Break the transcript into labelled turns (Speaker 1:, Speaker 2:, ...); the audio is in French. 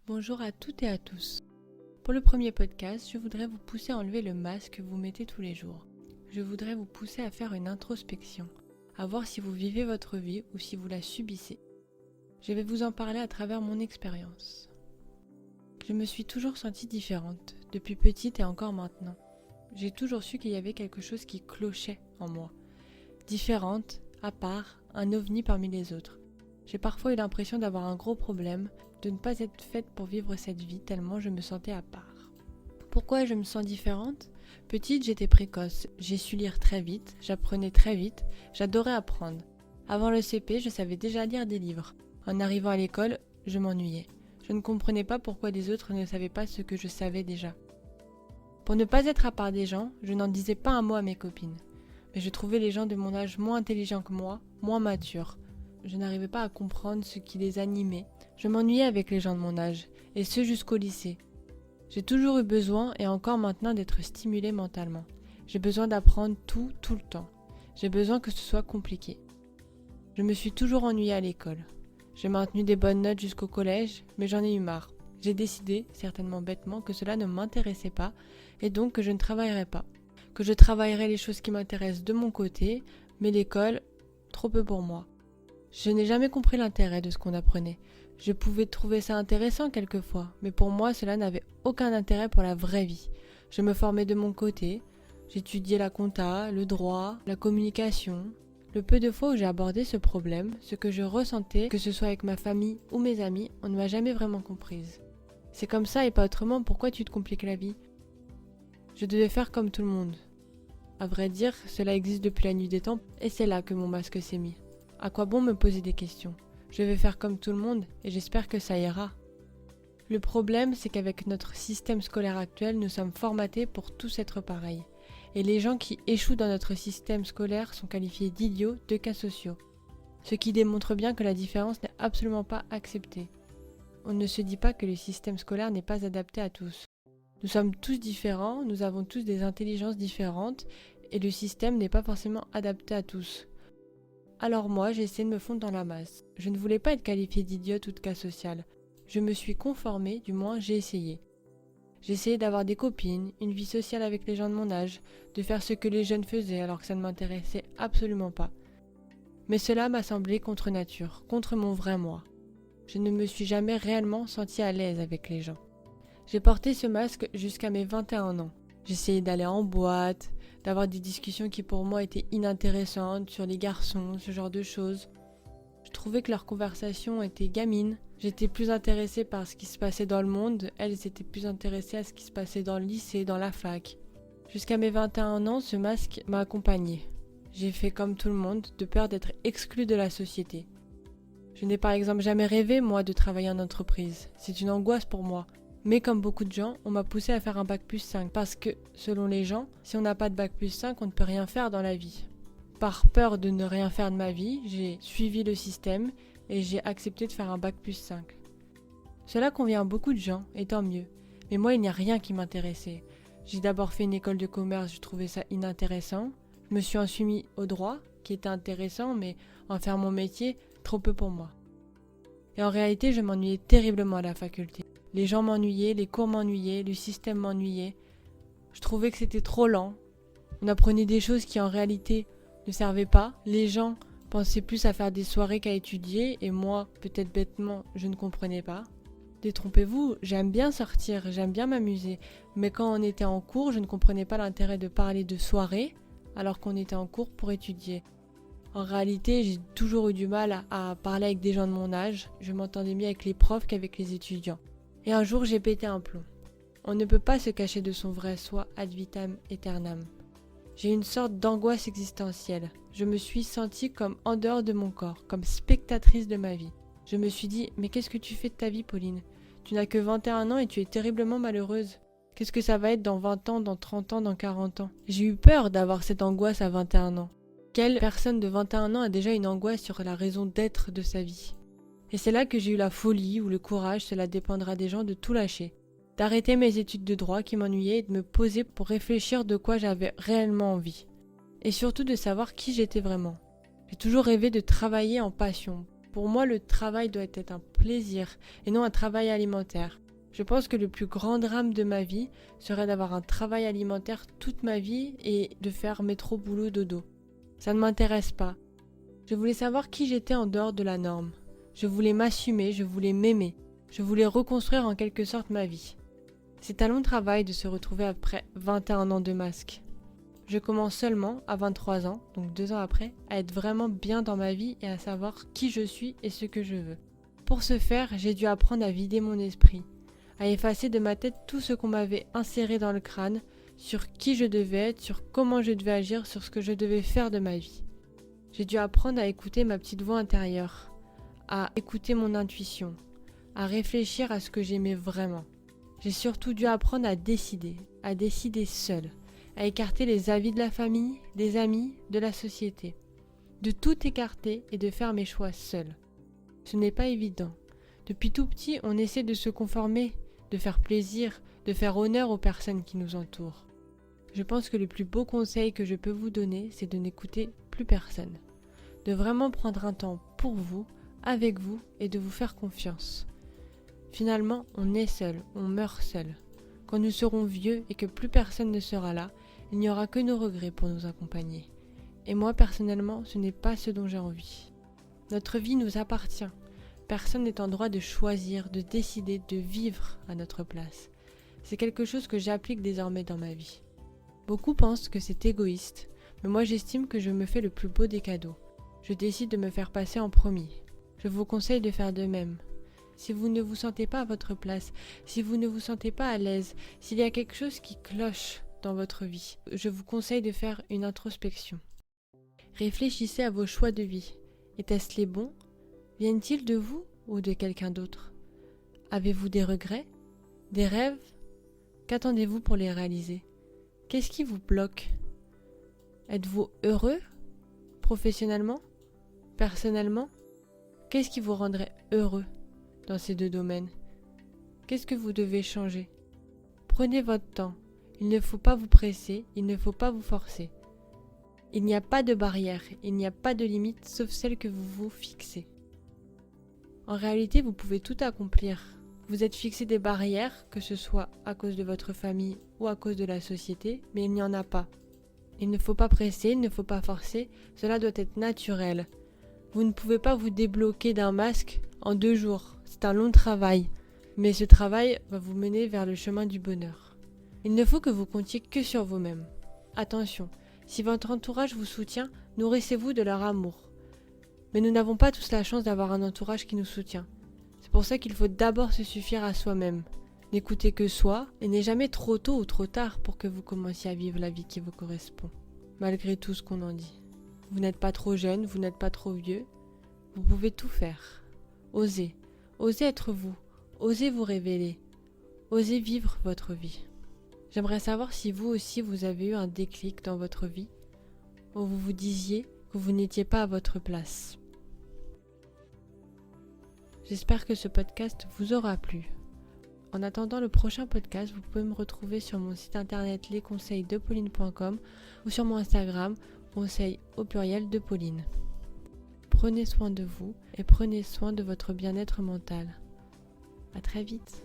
Speaker 1: Bonjour à toutes et à tous. Pour le premier podcast, je voudrais vous pousser à enlever le masque que vous mettez tous les jours. Je voudrais vous pousser à faire une introspection, à voir si vous vivez votre vie ou si vous la subissez. Je vais vous en parler à travers mon expérience. Je me suis toujours sentie différente, depuis petite et encore maintenant. J'ai toujours su qu'il y avait quelque chose qui clochait en moi. Différente, à part, un ovni parmi les autres. J'ai parfois eu l'impression d'avoir un gros problème, de ne pas être faite pour vivre cette vie tellement je me sentais à part. Pourquoi je me sens différente ? Petite, j'étais précoce, j'ai su lire très vite, j'apprenais très vite, j'adorais apprendre. Avant le CP, je savais déjà lire des livres. En arrivant à l'école, je m'ennuyais. Je ne comprenais pas pourquoi les autres ne savaient pas ce que je savais déjà. Pour ne pas être à part des gens, je n'en disais pas un mot à mes copines. Mais je trouvais les gens de mon âge moins intelligents que moi, moins matures. Je n'arrivais pas à comprendre ce qui les animait. Je m'ennuyais avec les gens de mon âge, et ce jusqu'au lycée. J'ai toujours eu besoin, et encore maintenant, d'être stimulée mentalement. J'ai besoin d'apprendre tout le temps. J'ai besoin que ce soit compliqué. Je me suis toujours ennuyée à l'école. J'ai maintenu des bonnes notes jusqu'au collège, mais j'en ai eu marre. J'ai décidé, certainement bêtement, que cela ne m'intéressait pas, et donc que je ne travaillerais pas. Que je travaillerais les choses qui m'intéressent de mon côté, mais l'école, trop peu pour moi. Je n'ai jamais compris l'intérêt de ce qu'on apprenait. Je pouvais trouver ça intéressant quelquefois, mais pour moi cela n'avait aucun intérêt pour la vraie vie. Je me formais de mon côté, j'étudiais la compta, le droit, la communication. Le peu de fois où j'ai abordé ce problème, ce que je ressentais, que ce soit avec ma famille ou mes amis, on ne m'a jamais vraiment comprise. C'est comme ça et pas autrement, pourquoi tu te compliques la vie ? Je devais faire comme tout le monde. À vrai dire, cela existe depuis la nuit des temps, et c'est là que mon masque s'est mis. À quoi bon me poser des questions ? Je vais faire comme tout le monde et j'espère que ça ira. Le problème, c'est qu'avec notre système scolaire actuel, nous sommes formatés pour tous être pareils. Et les gens qui échouent dans notre système scolaire sont qualifiés d'idiots, de cas sociaux. Ce qui démontre bien que la différence n'est absolument pas acceptée. On ne se dit pas que le système scolaire n'est pas adapté à tous. Nous sommes tous différents, nous avons tous des intelligences différentes et le système n'est pas forcément adapté à tous. Alors moi, j'ai essayé de me fondre dans la masse. Je ne voulais pas être qualifiée d'idiote ou de cas social. Je me suis conformée, du moins j'ai essayé. J'ai essayé d'avoir des copines, une vie sociale avec les gens de mon âge, de faire ce que les jeunes faisaient alors que ça ne m'intéressait absolument pas. Mais cela m'a semblé contre nature, contre mon vrai moi. Je ne me suis jamais réellement sentie à l'aise avec les gens. J'ai porté ce masque jusqu'à mes 21 ans. J'essayais d'aller en boîte, d'avoir des discussions qui pour moi étaient inintéressantes sur les garçons, ce genre de choses. Je trouvais que leurs conversations étaient gamines. J'étais plus intéressée par ce qui se passait dans le monde, elles étaient plus intéressées à ce qui se passait dans le lycée, dans la fac. Jusqu'à mes 21 ans, ce masque m'a accompagnée. J'ai fait comme tout le monde, de peur d'être exclue de la société. Je n'ai par exemple jamais rêvé, moi, de travailler en entreprise. C'est une angoisse pour moi. Mais comme beaucoup de gens, on m'a poussé à faire un bac+5 parce que, selon les gens, si on n'a pas de bac+5, on ne peut rien faire dans la vie. Par peur de ne rien faire de ma vie, j'ai suivi le système et j'ai accepté de faire un bac+5. Cela convient à beaucoup de gens, et tant mieux. Mais moi, il n'y a rien qui m'intéressait. J'ai d'abord fait une école de commerce, je trouvais ça inintéressant. Je me suis ensuite mis au droit, qui était intéressant, mais en faire mon métier, trop peu pour moi. Et en réalité, je m'ennuyais terriblement à la faculté. Les gens m'ennuyaient, les cours m'ennuyaient, le système m'ennuyait. Je trouvais que c'était trop lent. On apprenait des choses qui en réalité ne servaient pas. Les gens pensaient plus à faire des soirées qu'à étudier et moi, peut-être bêtement, je ne comprenais pas. Détrompez-vous, j'aime bien sortir, j'aime bien m'amuser. Mais quand on était en cours, je ne comprenais pas l'intérêt de parler de soirée alors qu'on était en cours pour étudier. En réalité, j'ai toujours eu du mal à parler avec des gens de mon âge. Je m'entendais mieux avec les profs qu'avec les étudiants. Et un jour, j'ai pété un plomb. On ne peut pas se cacher de son vrai soi ad vitam aeternam. J'ai eu une sorte d'angoisse existentielle. Je me suis sentie comme en dehors de mon corps, comme spectatrice de ma vie. Je me suis dit, mais qu'est-ce que tu fais de ta vie, Pauline ? Tu n'as que 21 ans et tu es terriblement malheureuse. Qu'est-ce que ça va être dans 20 ans, dans 30 ans, dans 40 ans ? J'ai eu peur d'avoir cette angoisse à 21 ans. Quelle personne de 21 ans a déjà une angoisse sur la raison d'être de sa vie ? Et c'est là que j'ai eu la folie ou le courage, cela dépendra des gens, de tout lâcher. D'arrêter mes études de droit qui m'ennuyaient et de me poser pour réfléchir de quoi j'avais réellement envie. Et surtout de savoir qui j'étais vraiment. J'ai toujours rêvé de travailler en passion, Pour moi, le travail doit être un plaisir et non un travail alimentaire. Je pense que le plus grand drame de ma vie serait d'avoir un travail alimentaire toute ma vie et de faire métro boulot dodo. Ça ne m'intéresse pas. Je voulais savoir qui j'étais en dehors de la norme. Je voulais m'assumer, je voulais m'aimer. Je voulais reconstruire en quelque sorte ma vie. C'est un long travail de se retrouver après 21 ans de masque. Je commence seulement à 23 ans, donc 2 ans après, à être vraiment bien dans ma vie et à savoir qui je suis et ce que je veux. Pour ce faire, j'ai dû apprendre à vider mon esprit, à effacer de ma tête tout ce qu'on m'avait inséré dans le crâne, sur qui je devais être, sur comment je devais agir, sur ce que je devais faire de ma vie. J'ai dû apprendre à écouter ma petite voix intérieure, à écouter mon intuition, à réfléchir à ce que j'aimais vraiment. J'ai surtout dû apprendre à décider seule, à écarter les avis de la famille, des amis, de la société, de tout écarter et de faire mes choix seule. Ce n'est pas évident. Depuis tout petit, on essaie de se conformer, de faire plaisir, de faire honneur aux personnes qui nous entourent. Je pense que le plus beau conseil que je peux vous donner, c'est de n'écouter plus personne, de vraiment prendre un temps pour vous, avec vous et de vous faire confiance. Finalement, on est seul, on meurt seul. Quand nous serons vieux et que plus personne ne sera là, il n'y aura que nos regrets pour nous accompagner. Et moi, personnellement, ce n'est pas ce dont j'ai envie. Notre vie nous appartient. Personne n'est en droit de choisir, de décider, de vivre à notre place. C'est quelque chose que j'applique désormais dans ma vie. Beaucoup pensent que c'est égoïste, mais moi j'estime que je me fais le plus beau des cadeaux. Je décide de me faire passer en premier. Je vous conseille de faire de même. Si vous ne vous sentez pas à votre place, si vous ne vous sentez pas à l'aise, s'il y a quelque chose qui cloche dans votre vie, je vous conseille de faire une introspection. Réfléchissez à vos choix de vie. Étaient-ce les bons? Viennent-ils de vous ou de quelqu'un d'autre? Avez-vous des regrets? Des rêves? Qu'attendez-vous pour les réaliser? Qu'est-ce qui vous bloque? Êtes-vous heureux? Professionnellement? Personnellement? Qu'est-ce qui vous rendrait heureux dans ces deux domaines? Qu'est-ce que vous devez changer? Prenez votre temps. Il ne faut pas vous presser, il ne faut pas vous forcer. Il n'y a pas de barrière, il n'y a pas de limite sauf celle que vous vous fixez. En réalité, vous pouvez tout accomplir. Vous êtes fixé des barrières, que ce soit à cause de votre famille ou à cause de la société, mais il n'y en a pas. Il ne faut pas presser, il ne faut pas forcer, cela doit être naturel. Vous ne pouvez pas vous débloquer d'un masque en 2 jours. C'est un long travail, mais ce travail va vous mener vers le chemin du bonheur. Il ne faut que vous comptiez que sur vous-même. Attention, si votre entourage vous soutient, nourrissez-vous de leur amour. Mais nous n'avons pas tous la chance d'avoir un entourage qui nous soutient. C'est pour ça qu'il faut d'abord se suffire à soi-même. N'écoutez que soi et n'est jamais trop tôt ou trop tard pour que vous commenciez à vivre la vie qui vous correspond, malgré tout ce qu'on en dit. Vous n'êtes pas trop jeune, vous n'êtes pas trop vieux, vous pouvez tout faire. Osez, osez être vous, osez vous révéler, osez vivre votre vie. J'aimerais savoir si vous aussi vous avez eu un déclic dans votre vie, où vous vous disiez que vous n'étiez pas à votre place. J'espère que ce podcast vous aura plu. En attendant le prochain podcast, vous pouvez me retrouver sur mon site internet lesconseilsdepauline.com ou sur mon Instagram, conseils au pluriel de Pauline. Prenez soin de vous et prenez soin de votre bien-être mental. À très vite.